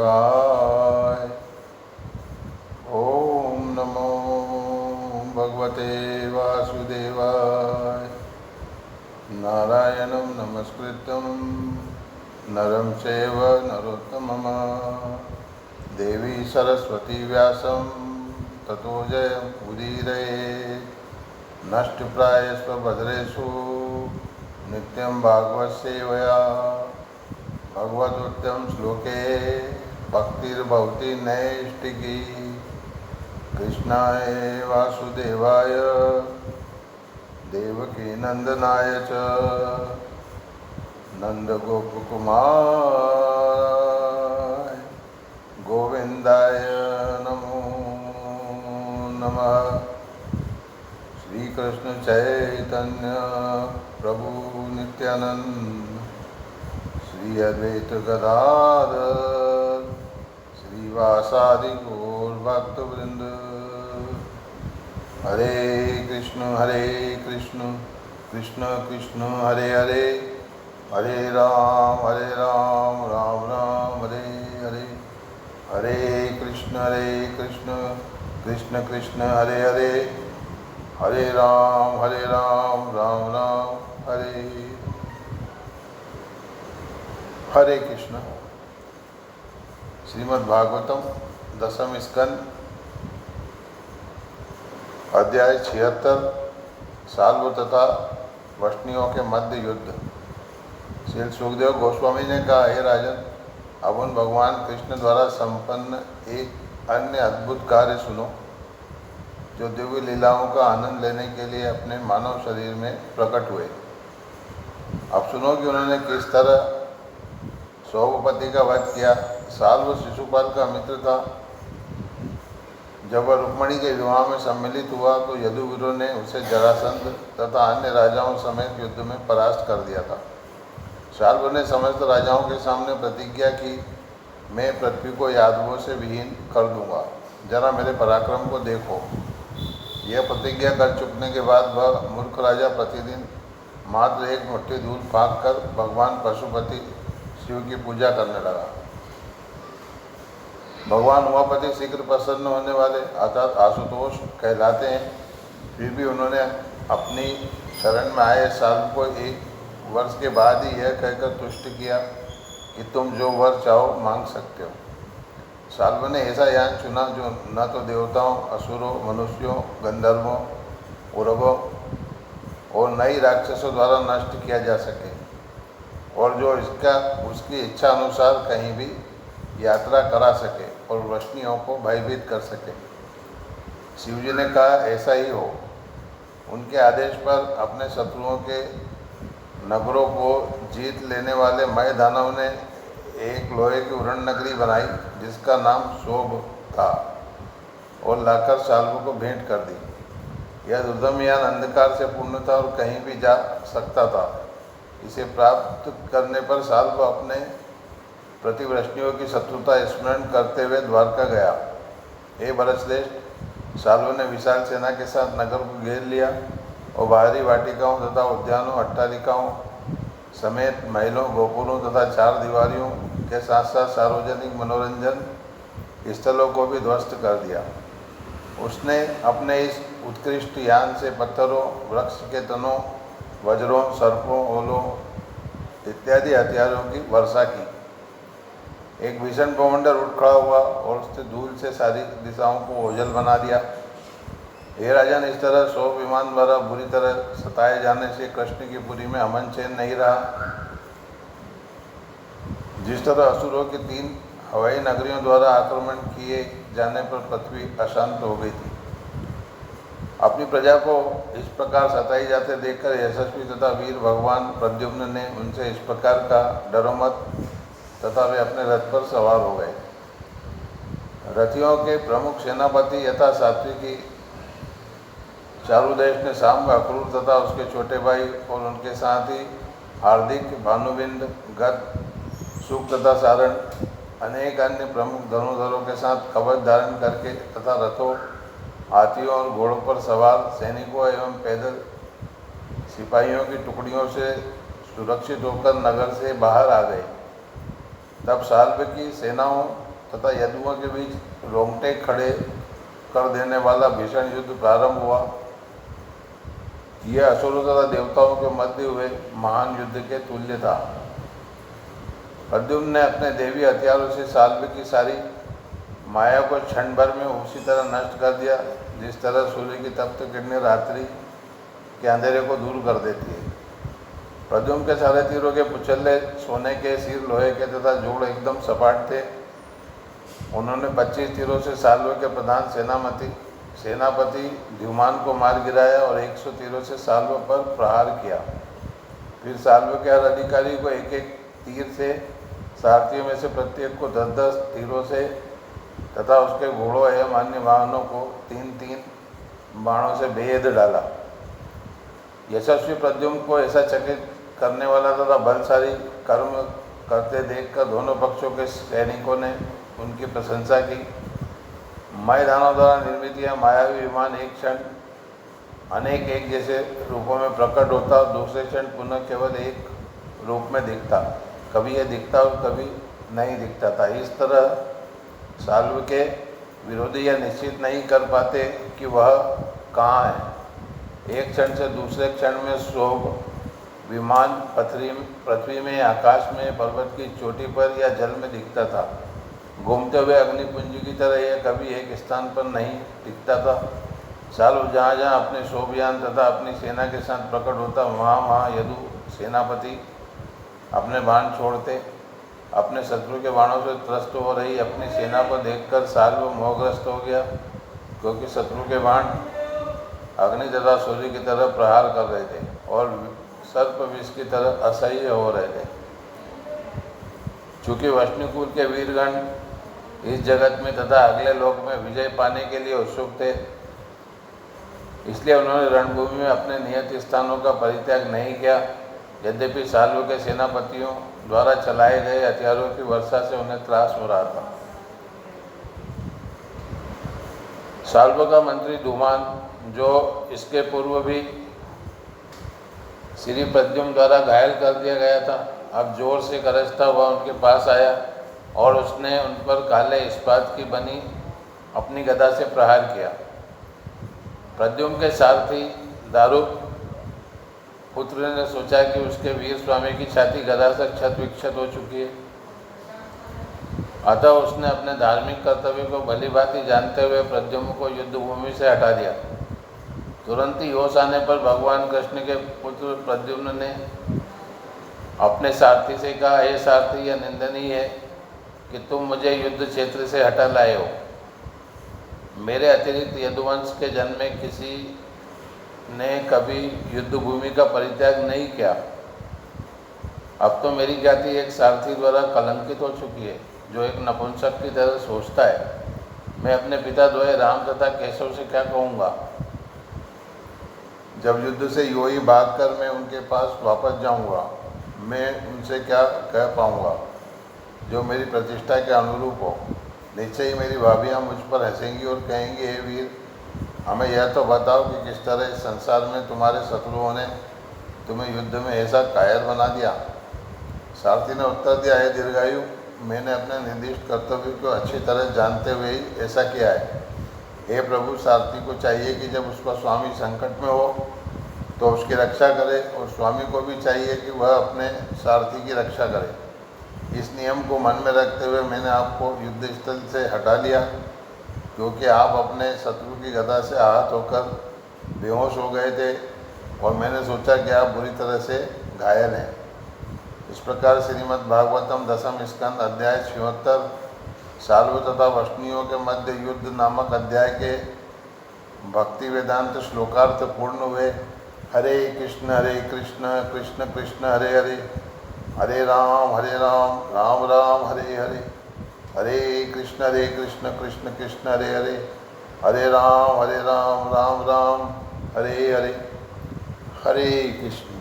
शिवाय। ओम नमो भगवते वासुदेवाय। नारायणं नमस्कृत्यं नरं चैव नरोत्तमं देवी सरस्वती व्यासं ततो जयमुदीरयेत्। नष्टप्रायस्वभद्रेषु नित्यं भागवत सेवया। भगवदुत्तम श्लोके भक्तिर्भवति नैष्टिकी। कृष्णाय वासुदेवाय देवकी नंदनाय च नंदगोपकुमार गोविंदाय नमो नमः। श्री कृष्ण चैतन्य प्रभु नित्यानंद श्री अद्वैत गदाधर श्रीवासादि गौर भक्तवृंद। हरे कृष्ण कृष्ण कृष्ण हरे हरे, हरे राम राम राम हरे हरे। हरे कृष्ण कृष्ण कृष्ण हरे हरे, हरे राम राम राम हरे। हरे कृष्ण। श्रीमद्भागवतम दशम स्कंद अध्याय 76 साल्व तथा वष्णियों के मध्य युद्ध। श्री सुखदेव गोस्वामी ने कहा, हे राजन, अब उन भगवान कृष्ण द्वारा संपन्न एक अन्य अद्भुत कार्य सुनो जो दिव्य लीलाओं का आनंद लेने के लिए अपने मानव शरीर में प्रकट हुए। अब सुनो कि उन्होंने किस तरह सौभपति का वध किया। साल्व शिशुपाल का मित्र था। जब वह रुक्मणी के विवाह में सम्मिलित हुआ तो यदुवीरों ने उसे जरासंध तथा अन्य राजाओं समेत युद्ध में परास्त कर दिया था। साल्व ने समस्त राजाओं के सामने प्रतिज्ञा की, मैं पृथ्वी को यादवों से विहीन कर दूंगा, जरा मेरे पराक्रम को देखो। यह प्रतिज्ञा कर चुकने के बाद वह मूर्ख राजा प्रतिदिन मात्र एक मुट्ठी धूल फाँक कर भगवान पशुपति शिव की पूजा करने लगा। भगवान उमापति शीघ्र प्रसन्न होने वाले अर्थात आशुतोष कहलाते हैं। फिर भी उन्होंने अपनी शरण में आए साल्व को 1 वर्ष के बाद ही यह कहकर तुष्ट किया कि तुम जो वर चाहो मांग सकते हो। साल्व ने ऐसा यान चुना जो न तो देवताओं, असुरों, मनुष्यों, गंधर्वों, उर्वों और न ही राक्षसों द्वारा नष्ट किया जा सके और जो उसकी इच्छा अनुसार कहीं भी यात्रा करा सके और वष्णियों को भयभीत कर सके। शिवजी ने कहा, ऐसा ही हो। उनके आदेश पर अपने शत्रुओं के नगरों को जीत लेने वाले मय दानव ने एक लोहे की उरण नगरी बनाई जिसका नाम शोभ था और लाकर साल्व को भेंट कर दी। यह दुर्दम यान अंधकार से पूर्ण था और कहीं भी जा सकता था। इसे प्राप्त करने पर साल्व अपने प्रतिवृष्णियों की शत्रुता स्मरण करते हुए द्वारका गया। हे भरतश्रेष्ठ, साल्व ने विशाल सेना के साथ नगर को घेर लिया और बाहरी वाटिकाओं तथा उद्यानों, अट्टालिकाओं समेत महलों, गोपुरों तथा 4 दीवारियों के साथ साथ सार्वजनिक मनोरंजन स्थलों को भी ध्वस्त कर दिया। उसने अपने इस उत्कृष्ट यान से पत्थरों, वृक्ष के तनों, वज्रों, सर्पों, ओलों इत्यादि हथियारों की वर्षा की। एक भीषण बवंडर उठ खड़ा हुआ और उससे धूल से सारी दिशाओं को ओझल बना दिया। हे राजन, इस तरह 100 विमान द्वारा बुरी तरह सताए जाने से कृष्ण की पुरी में अमन चैन नहीं रहा। जिस तरह असुरों की 3 हवाई नगरियों द्वारा आक्रमण किए जाने पर पृथ्वी अशांत हो गई थी। अपनी प्रजा को इस प्रकार सताई जाते देखकर यशस्वी तथा वीर भगवान प्रद्युम्न ने उनसे इस प्रकार का, डरो मत, तथा वे अपने रथ पर सवार हो गए। रथियों के प्रमुख सेनापति यथा सात्विकी चारुदेश ने साम्ब, अक्रूर तथा उसके छोटे भाई और उनके साथ ही हार्दिक, भानुबिंद, गद, सुख तथा सारण अनेक अन्य प्रमुख धनुर्धरों के साथ कवच धारण करके तथा रथों, हाथियों और घोड़ों पर सवार सैनिकों एवं पैदल सिपाहियों की टुकड़ियों से सुरक्षित होकर नगर से बाहर आ गए। तब साल्व की सेनाओं तथा यदुओं के बीच रोंगटे खड़े कर देने वाला भीषण युद्ध प्रारंभ हुआ। यह असुरों तथा देवताओं के मध्य हुए महान युद्ध के तुल्य था। प्रद्युम्न ने अपने देवी हथियारों से साल्व की सारी माया को क्षण भर में उसी तरह नष्ट कर दिया जिस तरह सूर्य की तप्त किरणें रात्रि के अंधेरे को दूर कर देती है। प्रद्युम्न के सारे तीरों के पुछल्ले सोने के, सिर लोहे के तथा जोड़ एकदम सपाट थे। उन्होंने 25 तीरों से साल्व के प्रधान सेनापति द्युमान को मार गिराया और 100 तीरों से साल्व पर प्रहार किया। फिर साल्व के हर अधिकारी को एक एक तीर से, सारथियों में से प्रत्येक को 10-10 तीरों से तथा उसके घोड़ों एवं अन्य वाहनों को 3-3 बाणों से बेध डाला। यशस्वी प्रद्युम्न को ऐसा चकित करने वाला तथा बलशाली कर्म करते देखकर दोनों पक्षों के सैनिकों ने उनकी प्रशंसा की। मायदानों द्वारा निर्मित यह मायावी विमान एक क्षण अनेक एक जैसे रूपों में प्रकट होता और दूसरे क्षण पुनः केवल एक रूप में दिखता। कभी यह दिखता और कभी नहीं दिखता था। इस तरह साल्व के विरोधी यह निश्चित नहीं कर पाते कि वह कहाँ है। एक क्षण से दूसरे क्षण में शोभ विमान पृथ्वी में, आकाश में, पर्वत की चोटी पर या जल में दिखता था। घूमते हुए अग्निपुंज की तरह यह कभी एक स्थान पर नहीं टिकता था। साल्व जहाँ जहाँ अपने शोभयान तथा अपनी सेना के साथ प्रकट होता, वहाँ वहाँ यदु सेनापति अपने बाण छोड़ते। अपने शत्रु के बाणों से त्रस्त हो रही अपनी सेना को देखकर साल्व मोहग्रस्त हो गया, क्योंकि शत्रु के बाण अग्नि तथा सूर्य की तरह प्रहार कर रहे थे और सर्प विष की तरह असह्य हो रहे थे। चूँकि वष्णिकुल के वीरगण इस जगत में तथा अगले लोक में विजय पाने के लिए उत्सुक थे, इसलिए उन्होंने रणभूमि में अपने नियत स्थानों का परित्याग नहीं किया। यद्यपि साल्व के सेनापतियों द्वारा चलाए गए हथियारों की वर्षा से उन्हें त्रास हो रहा था। साल्व का मंत्री धूमान, जो इसके पूर्व भी श्री प्रद्युम्न द्वारा घायल कर दिया गया था, अब जोर से गरजता हुआ उनके पास आया और उसने उन पर काले इस्पात की बनी अपनी गदा से प्रहार किया। प्रद्युम्न के सारथी दारुक पुत्र ने सोचा कि उसके वीर स्वामी की छाती गदा से क्षत विक्षत हो चुकी है, अतः उसने अपने धार्मिक कर्तव्य को भली भांति जानते हुए प्रद्युम्न को युद्ध भूमि से हटा दिया। तुरंत ही होश आने पर भगवान कृष्ण के पुत्र प्रद्युम्न ने अपने सारथी से कहा, हे सारथी, यह निंदनीय है कि तुम मुझे युद्ध क्षेत्र से हटा लाए हो। मेरे अतिरिक्त यदुवंश के जन्म में किसी ने कभी युद्ध भूमि का परित्याग नहीं किया। अब तो मेरी जाति एक सारथी द्वारा कलंकित हो चुकी है, जो एक नपुंसक की तरह सोचता है। मैं अपने पिता द्वय राम तथा केशव से क्या कहूँगा? जब युद्ध से यूँ ही भागकर मैं उनके पास वापस जाऊँगा, मैं उनसे क्या कह पाऊँगा जो मेरी प्रतिष्ठा के अनुरूप हो? निश्चय ही मेरी भाभियाँ मुझ पर हंसेंगी और कहेंगी, हे वीर, हमें यह तो बताओ कि किस तरह इस संसार में तुम्हारे शत्रुओं ने तुम्हें युद्ध में ऐसा कायर बना दिया। सारथी ने उत्तर दिया, हे दीर्घायु, मैंने अपने निर्दिष्ट कर्तव्य को अच्छी तरह जानते हुए ही ऐसा किया है। हे प्रभु, सारथी को चाहिए कि जब उसका स्वामी संकट में हो तो उसकी रक्षा करे, और स्वामी को भी चाहिए कि वह अपने सारथी की रक्षा करे। इस नियम को मन में रखते हुए मैंने आपको युद्ध स्थल से हटा लिया, क्योंकि आप अपने शत्रु की गदा से आहत होकर बेहोश हो गए थे और मैंने सोचा कि आप बुरी तरह से घायल हैं। इस प्रकार श्रीमद् भागवतम दशम स्कंद अध्याय 76 साल्व तथा वष्णियों के मध्य युद्ध नामक अध्याय के भक्ति वेदांत श्लोकार्थ पूर्ण हुए। हरे कृष्ण कृष्ण कृष्ण हरे हरे, हरे राम राम राम हरे हरे, हरे कृष्ण कृष्ण कृष्ण हरे हरे, हरे राम राम राम हरे हरे, हरे कृष्ण।